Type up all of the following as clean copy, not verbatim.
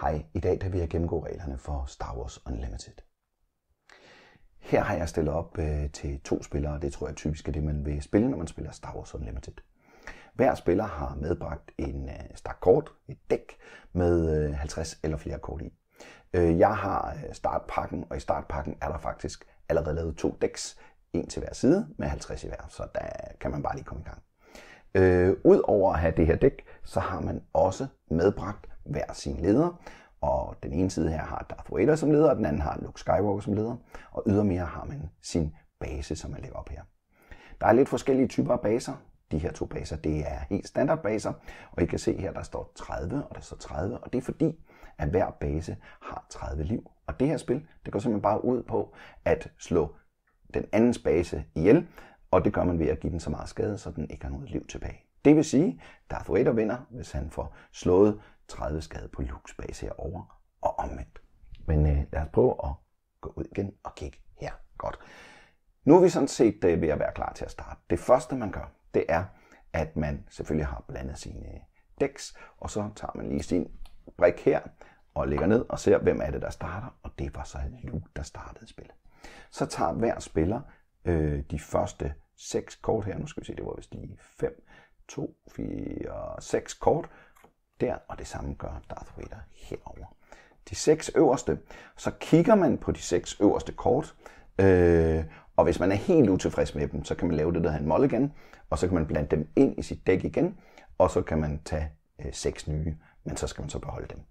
Hej, i dag vil jeg gennemgå reglerne for Star Wars Unlimited. Her har jeg stillet op til 2 spillere, det tror jeg typisk er det, man vil spille, når man spiller Star Wars Unlimited. Hver spiller har medbragt en stak kort, et dæk med 50 eller flere kort i. Jeg har startpakken, og i startpakken er der faktisk allerede lavet 2 dæks, en til hver side med 50 i hver, så der kan man bare lige komme i gang. Udover at have det her dæk, så har man også medbragt hver sin leder, og den ene side her har Darth Vader som leder, og den anden har Luke Skywalker som leder, og ydermere har man sin base, som man lægger op her. Der er lidt forskellige typer af baser. De her 2 baser, det er helt standard baser, og I kan se her, der står 30, og der står 30, og det er fordi, at hver base har 30 liv. Og det her spil, det går simpelthen bare ud på at slå den andens base ihjel, og det gør man ved at give den så meget skade, så den ikke har noget liv tilbage. Det vil sige, at Darth Vader vinder, hvis han får slået 30 skade på Lukes base herover og omvendt. Men lad os prøve at gå ud igen og kigge her. Godt. Nu er vi sådan set ved at være klar til at starte. Det første man gør, det er, at man selvfølgelig har blandet sine dæks, og så tager man lige sin brik her og lægger ned og ser, hvem er det, der starter, og det var så Luke, der startede spillet. Så tager hver spiller de første 6 kort her. Nu skal vi se, det var vist lige 5, 2, 4, 6 kort der, og det samme gør Darth Vader herover. De 6 øverste, så kigger man på de 6 øverste kort, og hvis man er helt utilfreds med dem, så kan man lave det, der hedder en mulligan, og så kan man blande dem ind i sit dæk igen, og så kan man tage 6 nye, men så skal man så beholde dem.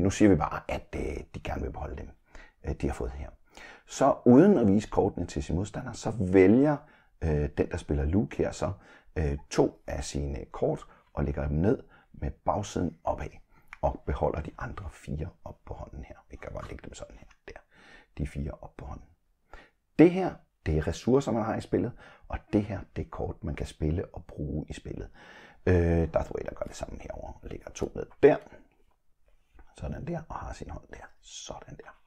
Nu siger vi bare, at de gerne vil beholde dem, de har fået her. Så uden at vise kortene til sin modstander, så vælger den, der spiller Luke her, så 2 af sine kort og lægger dem ned med bagsiden opad og beholder de andre 4 op på hånden her. Vi kan godt lægge dem sådan her, der. De 4 op på hånden. Det her, det er ressourcer, man har i spillet, og det her, det er kort, man kan spille og bruge i spillet. Darth Vader gør det samme herover og lægger 2 ned der, sådan der, og har sin hånd der, sådan der.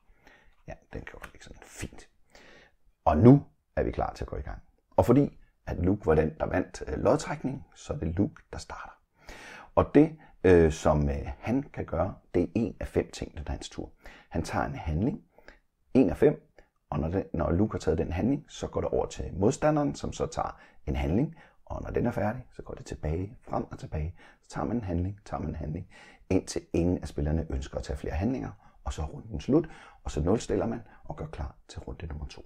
Ja, den kan jo ligge sådan fint. Og nu er vi klar til at gå i gang. Og fordi at Luke var den, der vandt lodtrækning, så er det Luke, der starter. Og det, som han kan gøre, det er 1 af 5 ting, der er hans tur. Han tager en handling, 1 af 5, og når Luke har taget den handling, så går det over til modstanderen, som så tager en handling, og når den er færdig, så går det tilbage, frem og tilbage. Så tager man en handling, indtil ingen af spillerne ønsker at tage flere handlinger, og så er runden slut, og så nulstiller man og gør klar til runde nummer 2.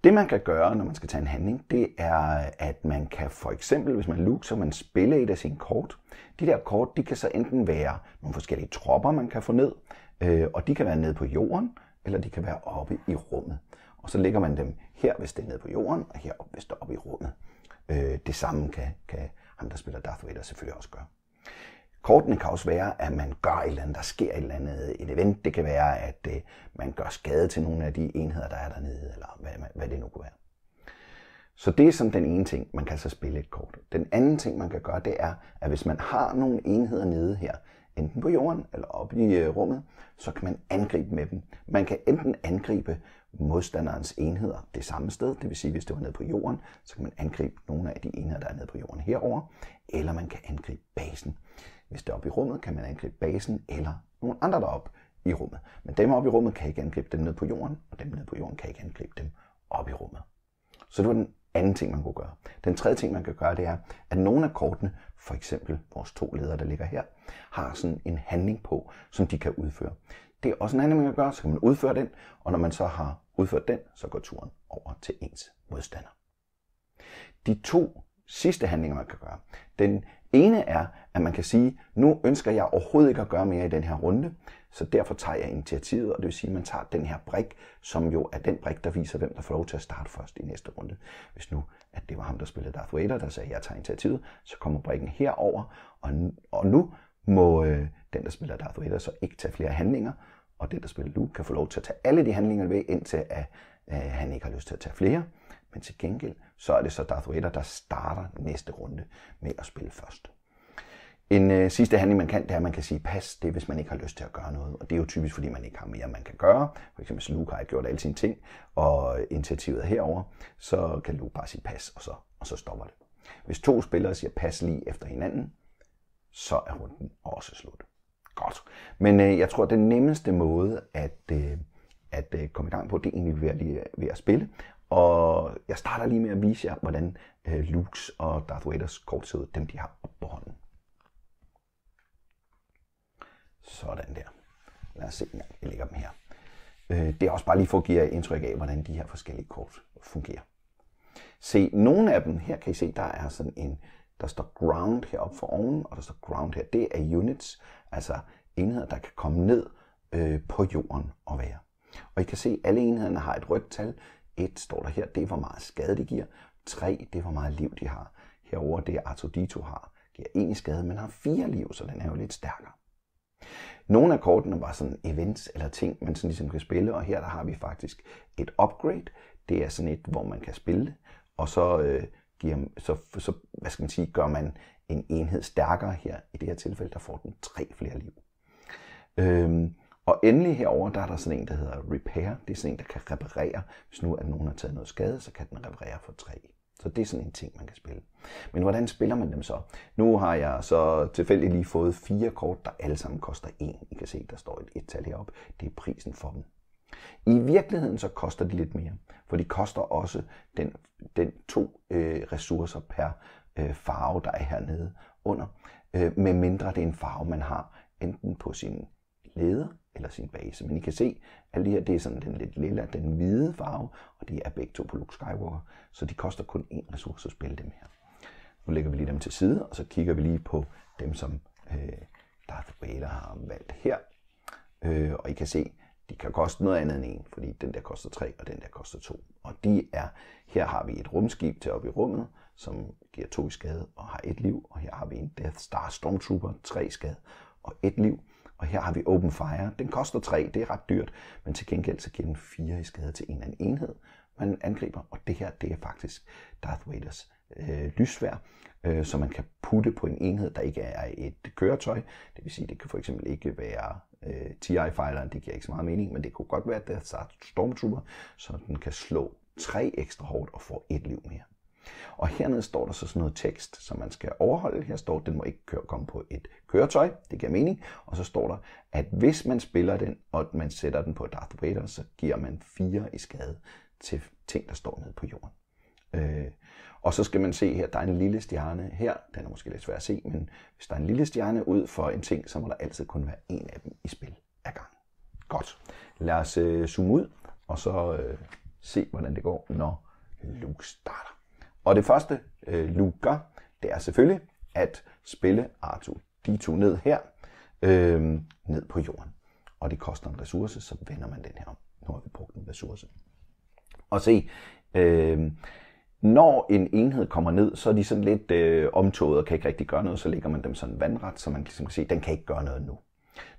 Det man kan gøre, når man skal tage en handling, det er, at man kan for eksempel, hvis man Luke, så man spiller et af sine kort. De der kort, de kan så enten være nogle forskellige tropper, man kan få ned, og de kan være nede på jorden, eller de kan være oppe i rummet. Og så lægger man dem her, hvis det er nede på jorden, og heroppe, hvis det er oppe i rummet. Det samme kan ham, der spiller Darth Vader, selvfølgelig også gøre. Kortene kan også være, at man gør et eller andet, der sker et eller andet, et event. Det kan være, at man gør skade til nogle af de enheder, der er dernede, eller hvad det nu kunne være. Så det er sådan den ene ting, man kan så spille et kort. Den anden ting, man kan gøre, det er, at hvis man har nogle enheder nede her, enten på jorden eller oppe i rummet, så kan man angribe med dem. Man kan enten angribe modstanderens enheder det samme sted, det vil sige, hvis det var nede på jorden, så kan man angribe nogle af de enheder, der er nede på jorden herover, eller man kan angribe basen. Hvis det er oppe i rummet, kan man angribe basen eller nogle andre deroppe i rummet. Men dem oppe i rummet kan ikke angribe dem nede på jorden, og dem nede på jorden kan ikke angribe dem oppe i rummet. Så det var den anden ting, man kunne gøre. Den tredje ting, man kan gøre, det er, at nogle af kortene, for eksempel vores 2 ledere, der ligger her, har sådan en handling på, som de kan udføre. Det er også en handling, man kan gøre, så kan man udføre den, og når man så har udført den, så går turen over til ens modstander. De 2 sidste handlinger, man kan gøre. Den ene er, at man kan sige, nu ønsker jeg overhovedet ikke at gøre mere i den her runde, så derfor tager jeg initiativet, og det vil sige, at man tager den her brik, som jo er den brik, der viser, hvem der får lov til at starte først i næste runde. Hvis nu, at det var ham, der spillede Darth Vader, der sagde, at jeg tager initiativet, så kommer brikken herover, og nu må den, der spiller Darth Vader, så ikke tage flere handlinger, og den, der spiller Luke, kan få lov til at tage alle de handlinger ved, indtil at han ikke har lyst til at tage flere. Men til gengæld, så er det så Darth Vader, der starter næste runde med at spille først. En sidste handling, man kan, det er, at man kan sige pas. Det er, hvis man ikke har lyst til at gøre noget. Og det er jo typisk, fordi man ikke har mere, man kan gøre. For eksempel, hvis Luke har gjort alle sine ting, og initiativet er herover, så kan Luke bare sige pas, og så stopper det. Hvis 2 spillere siger pas lige efter hinanden, så er runden også slut. Godt. Men jeg tror, at den nemmeste måde at komme i gang på, det er egentlig ved at spille. Og jeg starter lige med at vise jer, hvordan Lukes og Darth Vaders kort ser ud, dem de har op på hånden. Sådan der. Lad os se, jeg lægger dem her. Det er også bare lige for at give jer indtryk af, hvordan de her forskellige kort fungerer. Se, nogle af dem, her kan I se, der er sådan en, der står ground heroppe for oven, og der står ground her. Det er units, altså enheder, der kan komme ned på jorden og være. Og I kan se, at alle enhederne har et rødt tal. 1 står der her, det er hvor meget skade det giver. 3, det er hvor meget liv de har. Herover det R2-D2 har, giver 1 i skade, men har 4 liv, så den er jo lidt stærkere. Nogle af kortene var sådan events eller ting, man sådan ligesom kan spille, og her der har vi faktisk et upgrade. Det er sådan et, hvor man kan spille det, og så, hvad skal man sige, gør man en enhed stærkere her. I det her tilfælde, der får den 3 flere liv. Og endelig herover der er der sådan en, der hedder repair. Det er sådan en, der kan reparere. Hvis nu at nogen har taget noget skade, så kan den reparere for 3. Så det er sådan en ting, man kan spille. Men hvordan spiller man dem så? Nu har jeg så tilfældigt lige fået 4 kort, der alle sammen koster 1. I kan se, der står et tal heroppe. Det er prisen for dem. I virkeligheden så koster de lidt mere, for de koster også den 2 ressourcer per farve, der er hernede under. Med mindre det er en farve, man har enten på sin leder eller sin base. Men I kan se, at alle de her, det er sådan den lidt lilla, den hvide farve, og de er begge to på Luke Skywalker, så de koster kun 1 ressource at spille dem her. Nu lægger vi lige dem til side, og så kigger vi lige på dem, som Darth Vader har valgt her. Og I kan se, de kan koste noget andet end 1, fordi den der koster 3, og den der koster 2. Og de er, her har vi et rumskib til op i rummet, som giver 2 i skade og har 1 liv. Og her har vi en Death Star Stormtrooper, 3 i skade og 1 liv. Og her har vi Open Fire. Den koster 3, det er ret dyrt, men til gengæld så giver den 4 i skade til en eller anden enhed, man angriber. Og det her, det er faktisk Darth Vaders lyssværd, så man kan putte på en enhed, der ikke er et køretøj. Det vil sige, det kan for eksempel ikke være TIE-fighteren, det giver ikke så meget mening, men det kunne godt være Death Star Stormtrooper, så den kan slå 3 ekstra hårdt og få 1 liv mere. Og hernede står der så sådan noget tekst, som man skal overholde. Her står, at den må ikke komme på et køretøj. Det giver mening. Og så står der, at hvis man spiller den, og man sætter den på Darth Vader, så giver man 4 i skade til ting, der står nede på jorden. Og så skal man se her, der er en lille stjerne her. Den er måske lidt svær at se, men hvis der er en lille stjerne ud for en ting, så må der altid kun være en af dem i spil ad gang. Godt. Lad os zoome ud, og så se, hvordan det går, når Luke starter. Og det første Luke gør, det er selvfølgelig at spille R2-D2 ned her, ned på jorden. Og det koster en ressource, så vender man den her om. Nu har vi brugt en ressource. Og se, når en enhed kommer ned, så er de sådan lidt omtoget og kan ikke rigtig gøre noget, så lægger man dem sådan vandret, så man ligesom kan se, at den kan ikke gøre noget nu.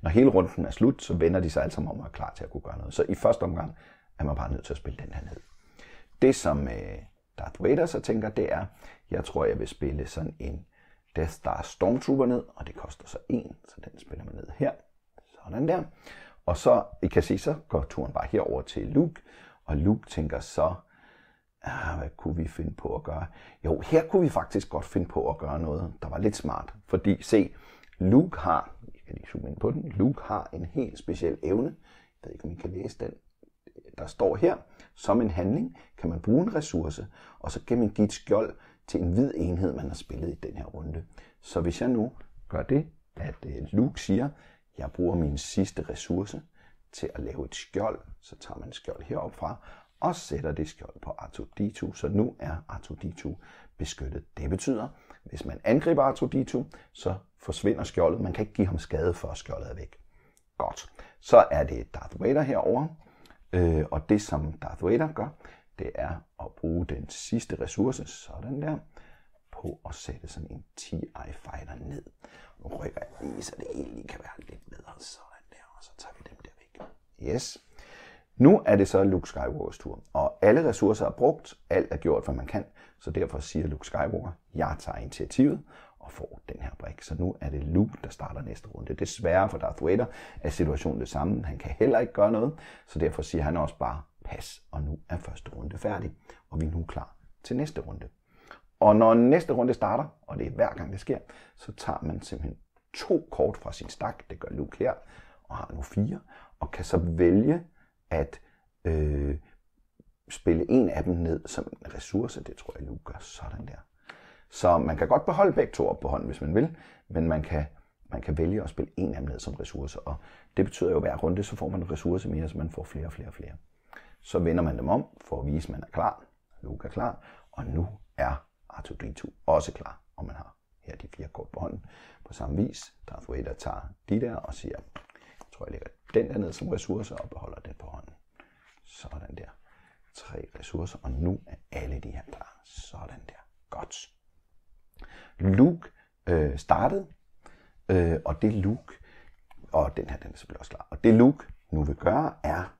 Når hele runden er slut, så vender de sig alle sammen om og er klar til at kunne gøre noget. Så i første omgang er man bare nødt til at spille den her ned. Det som Darth Vader så tænker, det er, jeg tror, jeg vil spille sådan en Death Star Stormtrooper ned, og det koster så 1, så den spiller man ned her. Sådan der. Og så, I kan se, så går turen bare herover til Luke, og Luke tænker så, hvad kunne vi finde på at gøre? Jo, her kunne vi faktisk godt finde på at gøre noget, der var lidt smart. Fordi se, Luke har, jeg kan lige zoome ind på den, Luke har en helt speciel evne. Jeg ved ikke, om I kan læse den. Der står her, som en handling kan man bruge en ressource, og så kan man give et skjold til en hvid enhed, man har spillet i den her runde. Så hvis jeg nu gør det, at Luke siger, jeg bruger min sidste ressource til at lave et skjold, så tager man et skjold heroppe fra, og sætter det skjold på R2-D2, så nu er R2-D2 beskyttet. Det betyder, hvis man angriber R2-D2, så forsvinder skjoldet. Man kan ikke give ham skade, før skjoldet er væk. Godt. Så er det Darth Vader herovre. Og det som Darth Vader gør, det er at bruge den sidste ressource, sådan der, på at sætte sådan en TIE Fighter ned. Nu rykker jeg lige, så det egentlig kan være lidt bedre, sådan der, og så tager vi dem der væk. Yes. Nu er det så Luke Skywalkers tur, og alle ressourcer er brugt, alt er gjort, hvad man kan, så derfor siger Luke Skywalker, jeg tager initiativet og får den her brik. Så nu er det Luke, der starter næste runde. Desværre for Darth Vader er situationen det samme. Han kan heller ikke gøre noget, så derfor siger han også bare pas, og nu er første runde færdig, og vi er nu klar til næste runde. Og når næste runde starter, og det er hver gang det sker, så tager man simpelthen 2 kort fra sin stak. Det gør Luke her, og har nu 4. Og kan så vælge at spille en af dem ned som en ressource. Det tror jeg, Luke gør sådan der. Så man kan godt beholde begge 2 op på hånden, hvis man vil, men man kan vælge at spille en af dem ned som ressource. Og det betyder jo, at hver runde, så får man en ressource mere, så man får flere og flere og flere. Så vender man dem om for at vise, at man er klar. Luke er klar, og nu er R2-D2 også klar, og man har her de 4 kort på hånden. På samme vis, Darth Vader tager de der og siger, jeg tror, jeg lægger den der ned som ressource og beholder den på hånden. Sådan der. 3 ressourcer, og nu er alle de her klar. Sådan der. Godt. Luke startede, og det Luke, og den her, den er selvfølgelig også klar. Og det Luke nu vil gøre er,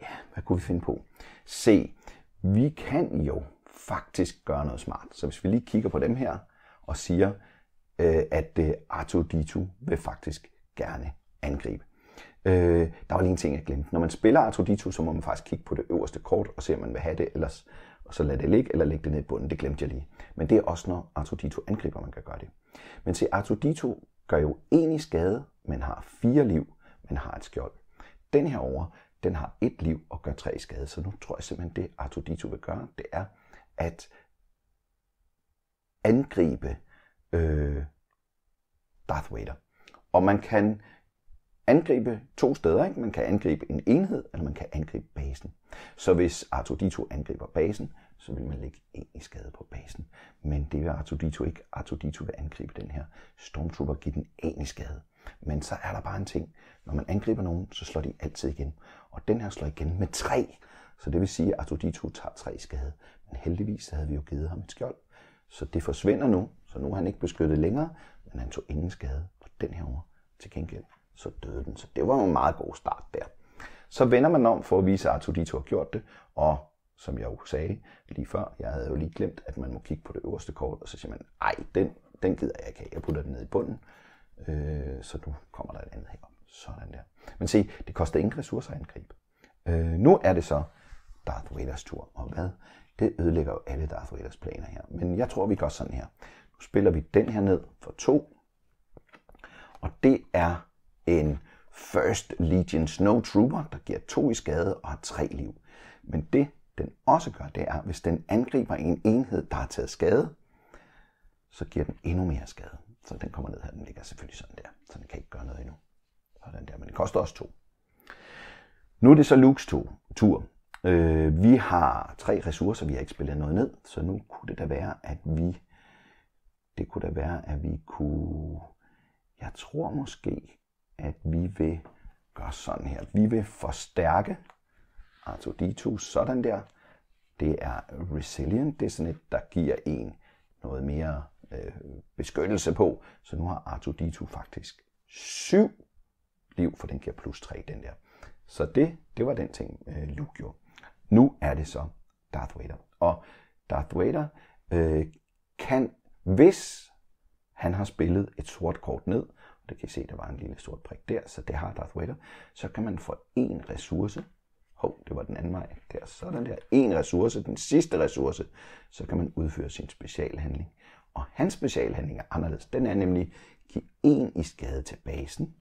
ja, hvad kunne vi finde på? Se, vi kan jo faktisk gøre noget smart. Så hvis vi lige kigger på dem her og siger, at R2-D2 vil faktisk gerne angribe. Der var lige en ting, jeg glemte. Når man spiller R2-D2, så må man faktisk kigge på det øverste kort og se, om man vil have det, ellers, og så lade det ligge, eller lægge det ned i bunden. Det glemte jeg lige. Men det er også, når R2-D2 angriber, man kan gøre det. Men se, R2-D2 gør jo 1 i skade, men har 4 liv, men har et skjold. Den her over, den har 1 liv og gør 3 i skade. Så nu tror jeg simpelthen, det R2-D2 vil gøre, det er at angribe Darth Vader. Og man kan angribe 2 steder, ikke? Man kan angribe en enhed, eller man kan angribe basen. Så hvis R2-D2 angriber basen, så vil man lægge 1 i skade på basen. Men det vil R2-D2 ikke. R2-D2 vil angribe den her Stormtrooper, give den 1 i skade. Men så er der bare en ting. Når man angriber nogen, så slår de altid igen. Og den her slår igen med 3. Så det vil sige, at R2-D2 tager 3 i skade. Men heldigvis så havde vi jo givet ham et skjold. Så det forsvinder nu. Så nu er han ikke beskyttet længere, men han tog ingen skade på den her over. Til gengæld så døde den. Så det var en meget god start der. Så vender man om for at vise, at R2-D2 har gjort det. Og som jeg jo sagde lige før, jeg havde jo lige glemt, at man må kigge på det øverste kort, og så siger man, ej, den gider jeg ikke have. Jeg putter den ned i bunden. Så nu kommer der et andet herop. Sådan der. Men se, det koster ingen ressourcer at angribe. Nu er det så Darth Vaders tur. Og hvad? Det ødelægger jo alle Darth Vaders planer her. Men jeg tror, vi gør sådan her. Nu spiller vi den her ned for 2. Og det er en First Legion Snow Trooper, der giver 2 i skade og har 3 liv. Men det, den også gør, det er, hvis den angriber en enhed, der har taget skade, så giver den endnu mere skade. Så den kommer ned her, den ligger selvfølgelig sådan der. Så den kan ikke gøre noget endnu. Sådan der, men den koster også 2. Nu er det så Lukes tur. Vi har 3 ressourcer, vi har ikke spillet noget ned, så nu kunne det da være, at vi kunne, jeg tror måske, at vi vil gøre sådan her. Vi vil forstærke R2-D2 sådan der. Det er Resilient, det er sådan et, der giver en noget mere beskyttelse på. Så nu har R2-D2 faktisk 7 liv, for den giver plus 3, den der. Så det var den ting, Luke gjorde. Nu er det så Darth Vader. Og Darth Vader kan, hvis han har spillet et sort kort ned, og det kan I se, der var en lille sort prik der, så det har Darth Vader, så kan man få 1 ressource. Det var den anden vej. Der, sådan der. 1 ressource, den sidste ressource, så kan man udføre sin specialhandling. Og hans specialhandling er anderledes. Den er nemlig give 1 i skade til basen,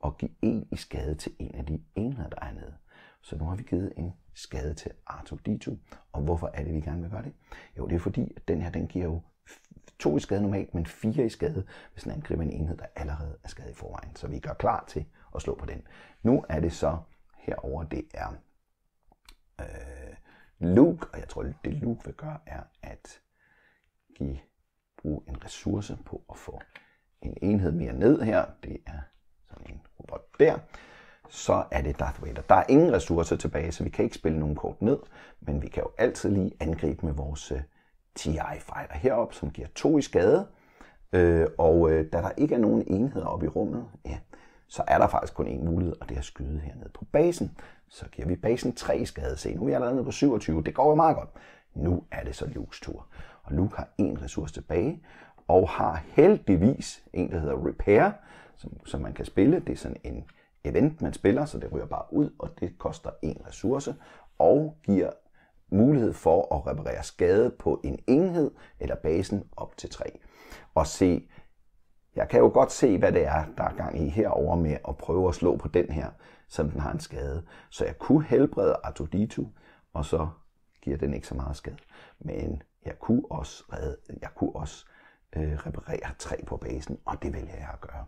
og give 1 i skade til en af de enheder, der er nede. Så nu har vi givet en skade til R2-D2. Og hvorfor er det, vi gerne vil gøre det? Jo, det er fordi, at den her, den giver jo 2 i skade normalt, men 4 i skade, hvis den angriber en enhed, der allerede er skadet i forvejen. Så vi gør klar til at slå på den. Nu er det så herover, det er Luke, og jeg tror, det Luke vil gøre, er at bruge en ressource på at få en enhed mere ned her. Det er sådan en robot der. Så er det Darth Vader. Der er ingen ressourcer tilbage, så vi kan ikke spille nogen kort ned, men vi kan jo altid lige angribe med vores TIE Fighter heroppe, som giver 2 i skade. Og da der ikke er nogen enheder oppe i rummet, ja, så er der faktisk kun en mulighed, og det er at skyde hernede på basen. Så giver vi basen 3 i skade. Se, nu er jeg allerede nede på 27. Det går jo meget godt. Nu er det så Lukes tur. Og Luke har 1 ressource tilbage, og har heldigvis en, der hedder Repair, som man kan spille. Det er sådan en event, man spiller, så det ryger bare ud, og det koster 1 ressource, og giver mulighed for at reparere skade på en enhed eller basen op til 3. Og se, Jeg kan jo godt se, hvad det er, der er gang i herover med at prøve at slå på den her, som den har en skade. Så jeg kunne helbrede R2-D2, og så giver den ikke så meget skade. Men jeg kunne også reparere 3 på basen, og det vælger jeg at gøre.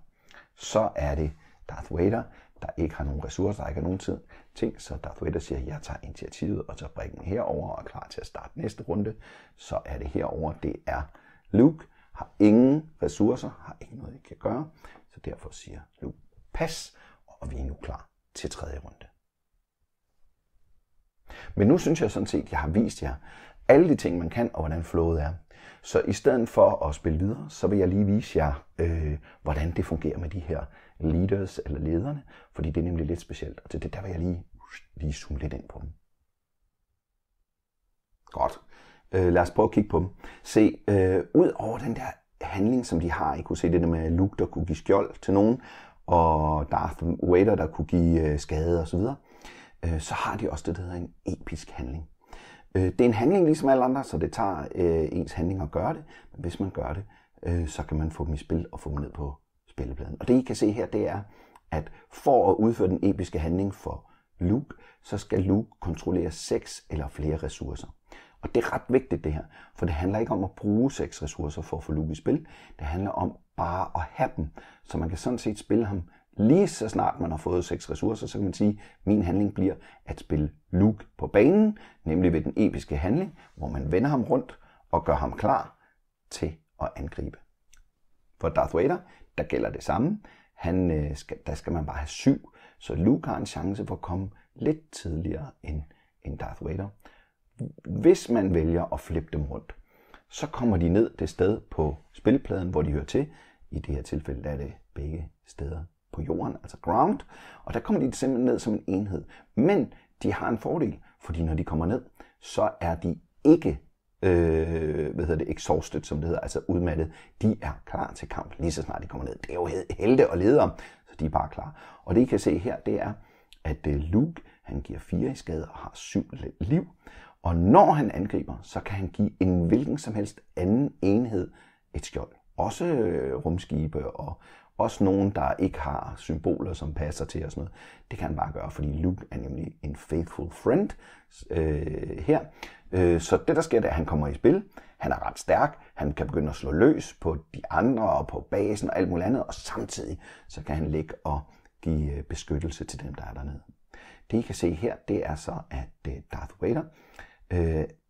Så er det Darth Vader, der ikke har nogen ressourcer, der ikke har nogen ting, så Darth Vader siger, at jeg tager initiativet og tager brikken herover og er klar til at starte næste runde. Så er det herover, det er Luke, har ingen ressourcer, har ikke noget, jeg kan gøre, så derfor siger Luke pas, og vi er nu klar til 3. runde. Men nu synes jeg sådan set, at jeg har vist jer alle de ting, man kan, og hvordan flowet er. Så i stedet for at spille videre, så vil jeg lige vise jer, hvordan det fungerer med de her leaders eller lederne, fordi det er nemlig lidt specielt, og til det der vil jeg lige zoome lidt ind på dem. Godt. Lad os prøve at kigge på dem. Se, ud over den der handling, som de har, I kunne se det der med Luke, der kunne give skjold til nogen, og Darth Vader, der kunne give skade osv., så har de også det, der hedder en episk handling. Det er en handling ligesom alle andre, så det tager ens handling at gøre det. Men hvis man gør det, så kan man få dem i spil og få dem ned på spillepladen. Og det I kan se her, det er, at for at udføre den episke handling for Luke, så skal Luke kontrollere 6 eller flere ressourcer. Og det er ret vigtigt det her, for det handler ikke om at bruge 6 ressourcer for at få Luke i spil. Det handler om bare at have dem, så man kan sådan set spille ham lige så snart man har fået 6 ressourcer, så kan man sige, at min handling bliver at spille Luke på banen, nemlig ved den episke handling, hvor man vender ham rundt og gør ham klar til at angribe. For Darth Vader, der gælder det samme. Der skal man bare have 7, så Luke har en chance for at komme lidt tidligere end Darth Vader. Hvis man vælger at flippe dem rundt, så kommer de ned det sted på spilpladen, hvor de hører til. I det her tilfælde er det begge steder på jorden, altså ground, og der kommer de simpelthen ned som en enhed. Men de har en fordel, fordi når de kommer ned, så er de ikke exhausted, som det hedder, altså udmattet. De er klar til kamp, lige så snart de kommer ned. Det er jo helte og ledere, så de er bare klar. Og det I kan se her, det er, at Luke, han giver 4 i skade og har 7 liv. Og når han angriber, så kan han give en hvilken som helst anden enhed et skjold. Også rumskibe og også nogen, der ikke har symboler, som passer til og sådan noget. Det kan han bare gøre, fordi Luke er nemlig en faithful friend her. Så det, der sker, det er, at han kommer i spil. Han er ret stærk. Han kan begynde at slå løs på de andre og på basen og alt muligt andet. Og samtidig så kan han ligge og give beskyttelse til dem, der er dernede. Det, I kan se her, det er så, at Darth Vader,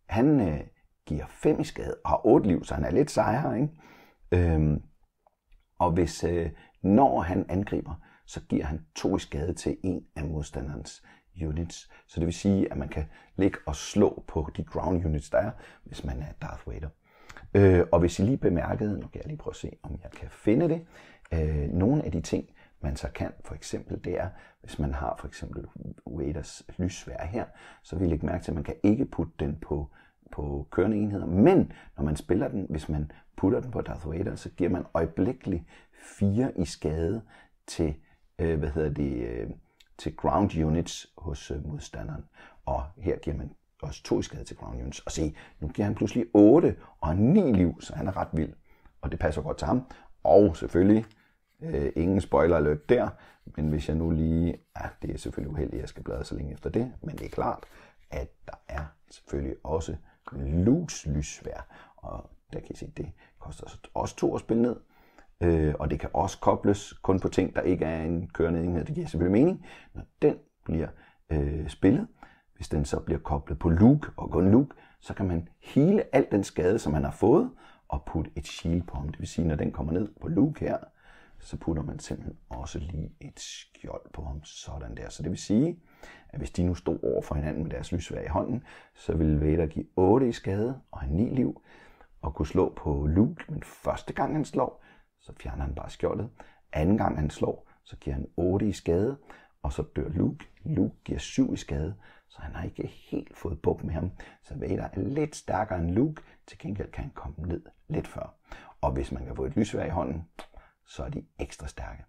han giver 5 i skade og har 8 liv, så han er lidt sejere, ikke? Og hvis når han angriber, så giver han 2 i skade til en af modstanderens units. Så det vil sige, at man kan ligge og slå på de ground units, der er, hvis man er Darth Vader. Og hvis I lige bemærkede, nu kan jeg lige prøve at se, om jeg kan finde det, nogle af de ting, man så kan, for eksempel, det er, hvis man har for eksempel Vaders lyssværd her, så vil I lægge mærke til, at man kan ikke putte den på kørende enheder, men når man spiller den, hvis man putter den på Darth Vader, så giver man øjeblikkeligt 4 i skade til, til ground units hos modstanderen. Og her giver man også 2 i skade til ground units. Og se, nu giver han pludselig 8 og 9 liv, så han er ret vild. Og det passer godt til ham. Og selvfølgelig, ingen spoiler alert der, men hvis jeg nu lige, det er selvfølgelig uheldigt, at jeg skal bladre så længe efter det, men det er klart, at der er selvfølgelig også Lukes lyssværd, og der kan I se, det koster også 2 at spille ned, og det kan også kobles kun på ting, der ikke er en kørende enhed. Det giver selvfølgelig mening, når den bliver spillet. Hvis den så bliver koblet på Luke og kun Luke, så kan man hele al den skade, som man har fået, og putte et shield på ham. Det vil sige, når den kommer ned på Luke her, så putter man simpelthen også lige et skjold på ham, sådan der. Så det vil sige, at hvis de nu stod over for hinanden med deres lyssværd i hånden, så ville Vader give 8 i skade og have 9 liv, og kunne slå på Luke. Men første gang han slår, så fjerner han bare skjoldet. Anden gang han slår, så giver han 8 i skade, og så dør Luke. Luke giver 7 i skade, så han har ikke helt fået bukt med ham. Så Vader er lidt stærkere end Luke, til gengæld kan han komme ned lidt før. Og hvis man kan få et lyssværd i hånden, så er de ekstra stærke.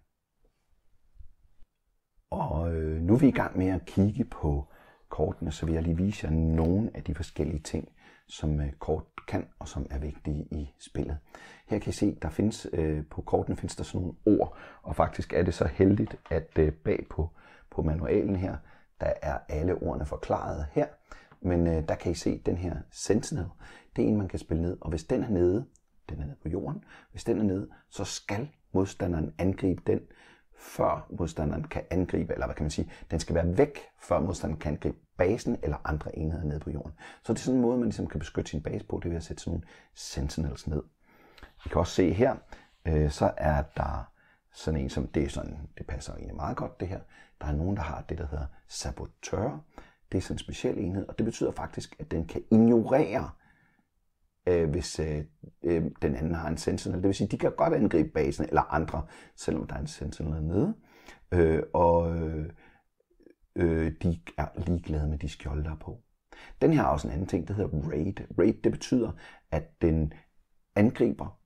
Og nu er vi i gang med at kigge på kortene, så vil jeg lige vise jer nogle af de forskellige ting, som kort kan, og som er vigtige i spillet. Her kan I se, der findes på kortene findes der sådan nogle ord, og faktisk er det så heldigt, at bag på manualen her, der er alle ordene forklaret her, men der kan I se den her Sentinel. Det er en, man kan spille ned, og hvis den er nede på jorden, hvis den er nede, så skal modstanderen angribe den, før modstanderen kan angribe, eller hvad kan man sige, den skal være væk, før modstanderen kan angribe basen eller andre enheder nede på jorden. Så det er sådan en måde, man ligesom kan beskytte sin base på, det er ved at sætte sådan nogle Sentinels ned. I kan også se her, så er der sådan en, som det passer egentlig meget godt det her. Der er nogen, der har det, der hedder sabotør. Det er sådan en speciel enhed, og det betyder faktisk, at den kan ignorere, hvis den anden har en Sentinel. Det vil sige, at de kan godt angribe basen eller andre, selvom der er en Sentinel nede. De er ligeglade med de skjolde, der er på. Den her har også en anden ting, der hedder Raid. Raid, det betyder, at den angriber,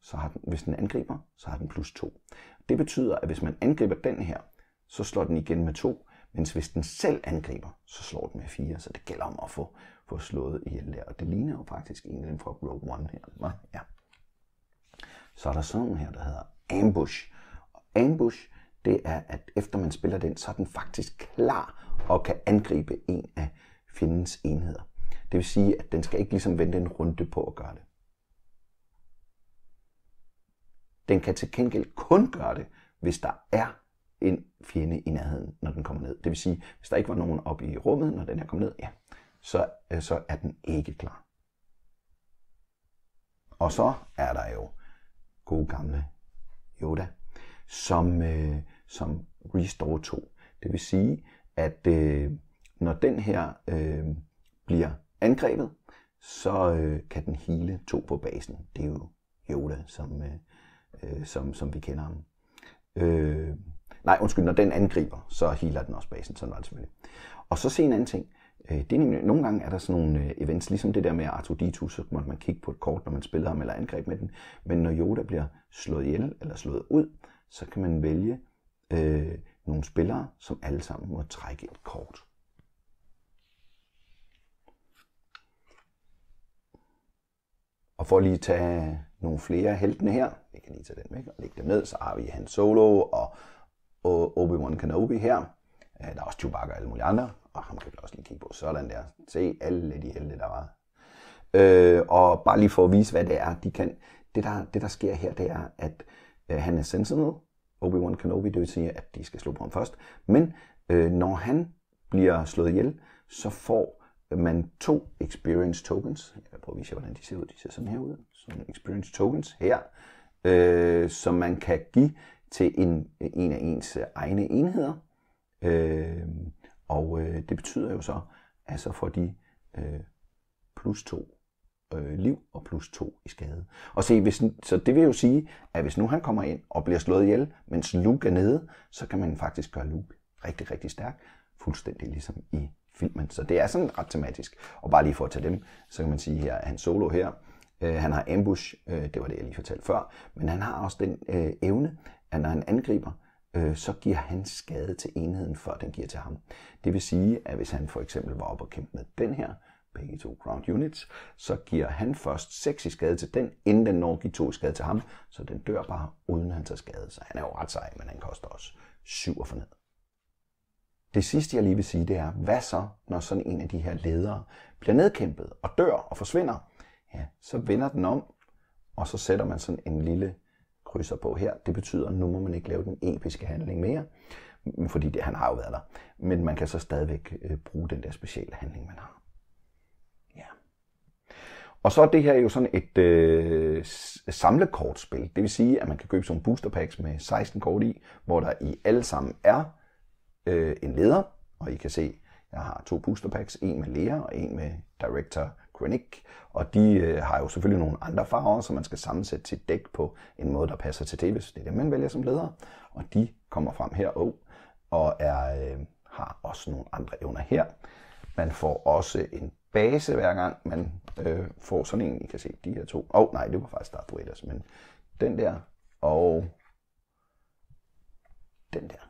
hvis den angriber, så har den +2. Det betyder, at hvis man angriber den her, så slår den igen med 2, mens hvis den selv angriber, så slår den med 4. Så det gælder om at få slået ihjel der. Og det ligner jo faktisk en af dem fra Rogue One her. Ja. Så er der sådan her, der hedder Ambush. Og Ambush, det er, at efter man spiller den, så er den faktisk klar og kan angribe en af fjendens enheder. Det vil sige, at den skal ikke ligesom vente en runde på at gøre det. Den kan til gengæld kun gøre det, hvis der er en fjende i nærheden, når den kommer ned. Det vil sige, hvis der ikke var nogen oppe i rummet, når den her kommer ned, ja, så er den ikke klar. Og så er der jo gode gamle Yoda, som Restore 2. Det vil sige, at når den her bliver angrebet, så kan den heale 2 på basen. Det er jo Yoda, som vi kender ham. Når den angriber, så healer den også basen, sådan var det selvfølgelig. Og så se en anden ting. Det er nemlig, nogle gange er der sådan nogle events, ligesom det der med R2-D2, så må man kigge på et kort, når man spiller ham eller angreb med den. Men når Yoda bliver slået ihjel eller slået ud, så kan man vælge nogle spillere, som alle sammen må trække et kort. Og for lige at tage nogle flere heltene her, vi kan lige tage den væk og lægge dem ned, så har vi Han Solo og Obi-Wan Kenobi her. Der er også Chewbacca og alle mulige andre, og ham kan vi også lige kigge på. Sådan der. Se alle de helte, der var. Og bare lige for at vise, hvad det er, de kan. Det der sker her, det er, at han er Sentinel, Obi-Wan Kenobi, det vil sige, at de skal slå på ham først. Men når han bliver slået ihjel, så får man 2 experience tokens. Jeg kan prøve at vise, hvordan de ser ud. De ser sådan her ud. Sådan experience tokens her, som man kan give til en af ens egne enheder. Det betyder jo så, at så får de +2 liv og +2 i skade. Og så det vil jo sige, at hvis nu han kommer ind og bliver slået ihjel, mens Luke er nede, så kan man faktisk gøre Luke rigtig, rigtig stærk. Fuldstændig ligesom i filmen. Så det er sådan ret tematisk. Og bare lige for at tage dem, så kan man sige her, at Han Solo her, han har ambush, det var det jeg lige fortalte før, men han har også den evne, at når han angriber, så giver han skade til enheden, før den giver til ham. Det vil sige, at hvis han for eksempel var oppe og kæmpe med den her, begge 2 ground units, så giver han først 6 i skade til den, inden den når at give 2 i skade til ham, så den dør bare, uden han tager skade. Så han er jo ret sej, men han koster også 7 at få ned. Det sidste, jeg lige vil sige, det er, hvad så, når sådan en af de her ledere bliver nedkæmpet og dør og forsvinder? Ja, så vender den om, og så sætter man sådan en lille krydser på her. Det betyder, at nu må man ikke lave den episke handling mere, fordi han har jo været der. Men man kan så stadigvæk bruge den der specielle handling, man har. Ja. Og så er det her jo sådan et samlekortspil. Det vil sige, at man kan købe sådan booster packs med 16 kort i, hvor der i alle sammen er en leder. Og I kan se, jeg har 2 booster packs, en med Leia og en med Director Krennic, og de har jo selvfølgelig nogle andre farver, så man skal sammensætte sit dæk på en måde, der passer til det, hvis det er det, man vælger som leder. Og de kommer frem her og har også nogle andre evner her. Man får også en base hver gang, man får sådan en. I kan se de her 2. Nej, det var faktisk Darth Vader's, men den der og den der.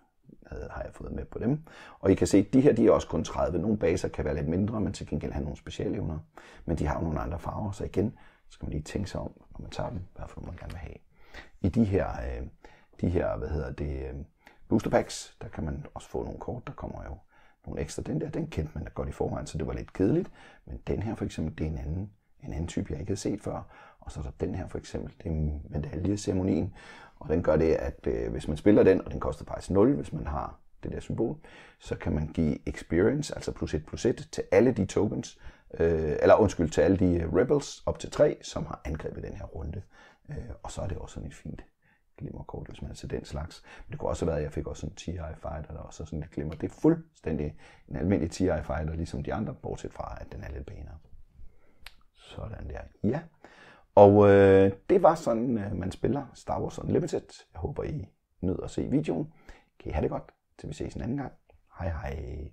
har jeg fået med på dem. Og I kan se, at de her de er også kun 30. Nogle baser kan være lidt mindre, men til gengæld have nogle specialevner. Men de har jo nogle andre farver, så igen skal man lige tænke sig om, når man tager dem, hvad for man gerne vil have. I de her booster packs, der kan man også få nogle kort, der kommer jo nogle ekstra. Den kendte man da godt i forvejen, så det var lidt kedeligt. Men den her for eksempel, det er en anden type, jeg ikke havde set før. Og så er der den her for eksempel, det er medaljeceremonien. Og den gør det, at hvis man spiller den, og den koster faktisk 0, hvis man har det der symbol, så kan man give experience, altså +1/+1, til alle de tokens, til alle de rebels op til 3, som har angrebet den her runde. Og så er det også sådan et fint glimmerkort, hvis man er til den slags. Men det kunne også have været, at jeg fik også en TIE Fighter, der også er sådan lidt glimmer. Det er fuldstændig en almindelig TIE Fighter, ligesom de andre, bortset fra, at den er lidt pænere. Sådan der. Ja. Og det var sådan, man spiller Star Wars Unlimited. Jeg håber, I nød at se videoen. Kan I have det godt, til vi ses en anden gang. Hej hej.